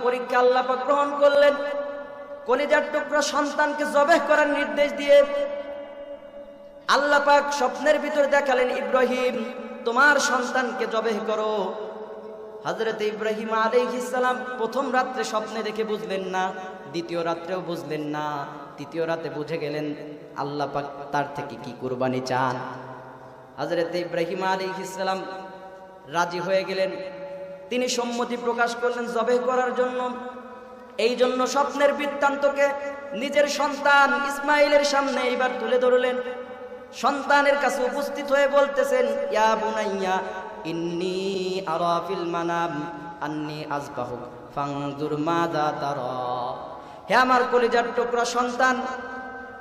পরীক্ষা আল্লাহ পাক গ্রহণ করলেন। কলিজার টুকরা সন্তানকে জবেহ করার নির্দেশ দিয়ে আল্লাহ পাক স্বপ্নের ভিতর দেখালেন, ইব্রাহিম তোমার সন্তানকে জবেহ করো। হযরত ইব্রাহিম আলাইহিস সালাম প্রথম রাত্রে স্বপ্নে দেখে বুঝলেন না, দ্বিতীয় রাত্রেও বুঝলেন না, তৃতীয় রাতে বুঝে গেলেন আল্লাহ পাক তার থেকে কি কুরবানি চান। হযরত ইব্রাহিম আলাইহিস সালাম রাজি হয়ে গেলেন, তিনি সম্মতি প্রকাশ করলেন জবেহ করার জন্য। এই জন্য স্বপ্নের বৃত্তান্তকে নিজের সন্তান ইসমাইলের সামনে এবার তুলে ধরলেন। সন্তানের কাছে উপস্থিত হয়ে বলতেছেন, ইয়া বুনাইয়া ইন্নী আরা ফিল মানাম আন্নী আযবাহুক ফানজুর মাযা তারা। হে আমার কলিজার টুকরা সন্তান,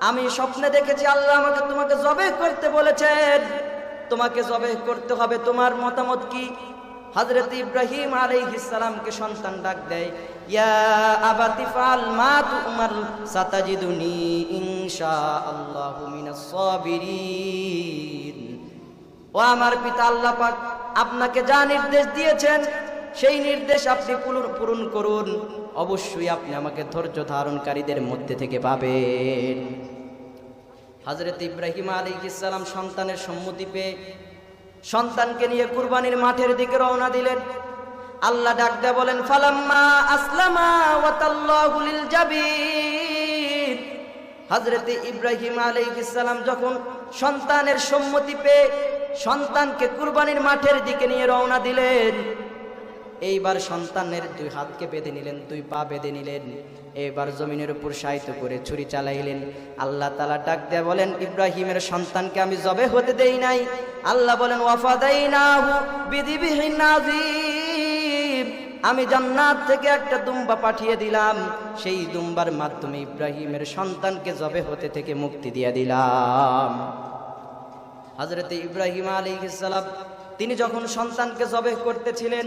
আমি স্বপ্নে দেখেছি আল্লাহ আমাকে তোমাকে জবেহ করতে বলেছেন, তোমাকে জবেহ করতে হবে, তোমার মতামত কি? হযরত ইব্রাহিম আলাইহিস সালামকে সন্তান ডাক দেয়, ইয়া আবাতি ফাল মা তুমার সাতাজিদুনি ইনশাআল্লাহু মিনাস সাবিরিন। ও আমার পিতা, আল্লাহ পাক আপনাকে যা নির্দেশ দিয়েছেন সেই নির্দেশ আপনি পূরণ করুন, অবশ্যই আপনি আমাকে ধৈর্য ধারণকারীদের মধ্যে থেকে পাবেন। হযরত ইব্রাহিম আলাইহিস সালাম সন্তানের সম্মতি পেয়ে সন্তানকে নিয়ে কুরবানির মাঠের দিকে রওনা দিলেন। আল্লাহ ডাক দেয়া বলেন, ফালাম্মা আসলামা ওয়া তাল্লাহু লিল জাবিন। হযরত ইব্রাহিম আলাইহিস সালাম যখন সন্তানের সম্মতি পেয়ে সন্তানকে কুরবানির মাঠের দিকে নিয়ে রওনা দিলেন, এইবার সন্তানের দুই হাতকে বেঁধে নিলেন, দুই পা বেঁধে নিলেন, এবার জমিনের উপর শায়িত করে ছুরি চালাইলেন। আল্লাহ তাআলা ডাক দেয়া বলেন, ইব্রাহিমের সন্তানকে আমি জবে হতে দেই নাই। আল্লাহ বলেন, ওয়াফাদাইনাহু বিযিবহিন আযীম। আমি জান্নাত থেকে একটা দুম্বা পাঠিয়ে দিলাম, সেই দুম্বার মাধ্যমে ইব্রাহিমের সন্তানকে জবে হতে থেকে মুক্তি দিয়ে দিলাম। হযরত ইব্রাহিম আলাইহিস সালাম তিনি যখন সন্তানকে জবেহ করতেছিলেন,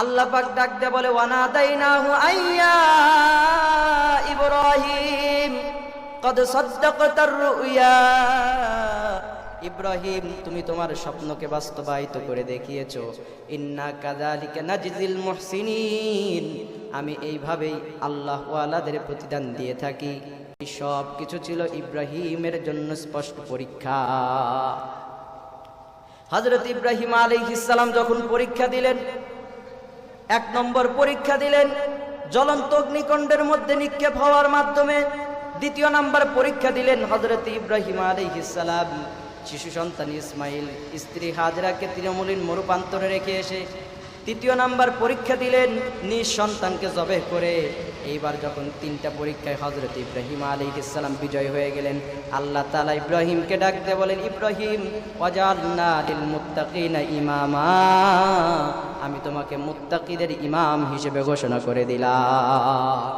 আল্লাহ পাক ডাক দেয়া বলে, ওয়ানাদাইনাহু আইয়া ইব্রাহিম কদ সাদ্দাকতার রুয়া। ইব্রাহিম, তুমি তোমার স্বপ্নকে বাস্তবায়িত করে দেখিয়েছো। ইন্না কাযালিকা নাজিজিল মুহসিনিন। আমি এইভাবেই আল্লাহ ওয়ালাদের প্রতিদান দিয়ে থাকি। এই সব কিছু ছিল ইব্রাহিমের জন্য স্পষ্ট পরীক্ষা। হযরত ইব্রাহিম আলাইহিস সালাম যখন পরীক্ষা দিলেন, এক নম্বর পরীক্ষা দিলেন জ্বলন্ত অগ্নিকুণ্ডের মধ্যে নিক্ষেপ হওয়ার মাধ্যমে। দ্বিতীয় নাম্বার পরীক্ষা দিলেন হযরত ইব্রাহিম আলাইহিস সালাম শিশু সন্তান ইসমাইল স্ত্রী হাজরাকে তৃণমূলীন মরুপ্রান্তরে রেখে এসে। তৃতীয় নাম্বার পরীক্ষা দিলেন নিজ সন্তানকে জবেহ করে। এইবার যখন তিনটা পরীক্ষায় হযরত ইব্রাহিম আলাইহিস সালাম বিজয় হয়ে গেলেন, আল্লাহ তাআলা ইব্রাহিমকে ডাক দিয়ে বলেন, ইব্রাহিম ওয়াজআলনা লিল মুত্তাকিনা ইমামা। আমি তোমাকে মুত্তাকিদের ইমাম হিসেবে ঘোষণা করে দিলাম।